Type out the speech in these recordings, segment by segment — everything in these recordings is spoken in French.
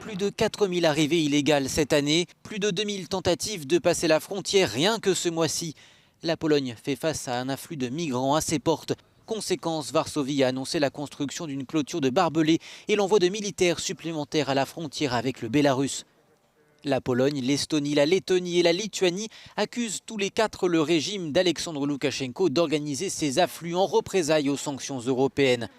Plus de 4000 arrivées illégales cette année, plus de 2000 tentatives de passer la frontière rien que ce mois-ci. La Pologne fait face à un afflux de migrants à ses portes. Conséquence, Varsovie a annoncé la construction d'une clôture de barbelés et l'envoi de militaires supplémentaires à la frontière avec le Bélarus. La Pologne, l'Estonie, la Lettonie et la Lituanie accusent tous les quatre le régime d'Alexandre Loukachenko d'organiser ces afflux en représailles aux sanctions européennes.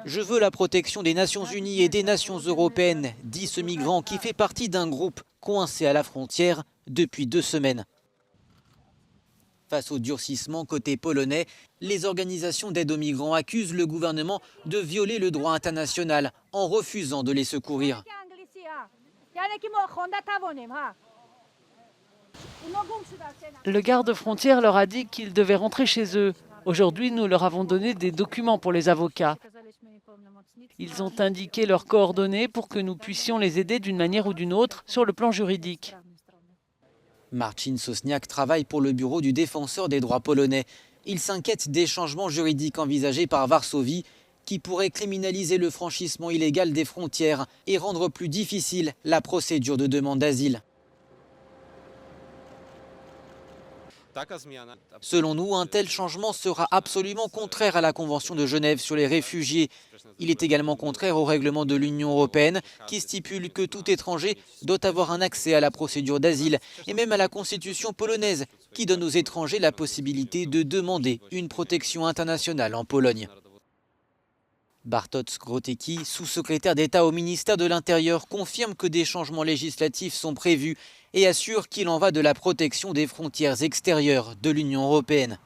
Je veux la protection des Nations Unies et des nations européennes, dit ce migrant qui fait partie d'un groupe coincé à la frontière depuis 2 semaines. Face au durcissement côté polonais, les organisations d'aide aux migrants accusent le gouvernement de violer le droit international en refusant de les secourir. Le garde-frontière leur a dit qu'ils devaient rentrer chez eux. Aujourd'hui, nous leur avons donné des documents pour les avocats. Ils ont indiqué leurs coordonnées pour que nous puissions les aider d'une manière ou d'une autre sur le plan juridique. Marcin Sosniak travaille pour le bureau du défenseur des droits polonais. Il s'inquiète des changements juridiques envisagés par Varsovie qui pourraient criminaliser le franchissement illégal des frontières et rendre plus difficile la procédure de demande d'asile. Selon nous, un tel changement sera absolument contraire à la Convention de Genève sur les réfugiés. Il est également contraire au règlement de l'Union européenne qui stipule que tout étranger doit avoir un accès à la procédure d'asile et même à la Constitution polonaise qui donne aux étrangers la possibilité de demander une protection internationale en Pologne. Bartosz Grotecki, sous-secrétaire d'État au ministère de l'Intérieur, confirme que des changements législatifs sont prévus et assure qu'il en va de la protection des frontières extérieures de l'Union européenne.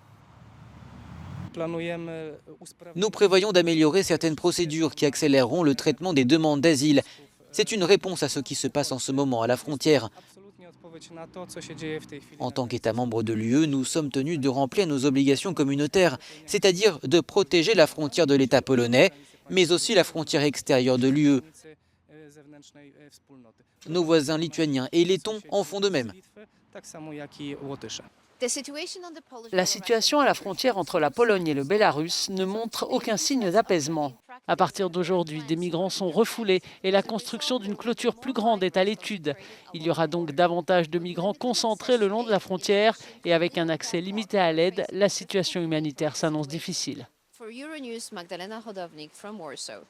Nous prévoyons d'améliorer certaines procédures qui accéléreront le traitement des demandes d'asile. C'est une réponse à ce qui se passe en ce moment à la frontière. En tant qu'État membre de l'UE, nous sommes tenus de remplir nos obligations communautaires, c'est-à-dire de protéger la frontière de l'État polonais, mais aussi la frontière extérieure de l'UE. Nos voisins lituaniens et lettons en font de même. La situation à la frontière entre la Pologne et le Bélarus ne montre aucun signe d'apaisement. À partir d'aujourd'hui, des migrants sont refoulés et la construction d'une clôture plus grande est à l'étude. Il y aura donc davantage de migrants concentrés le long de la frontière et avec un accès limité à l'aide, la situation humanitaire s'annonce difficile. For Euronews, Magdalena Hodownik from Warsaw.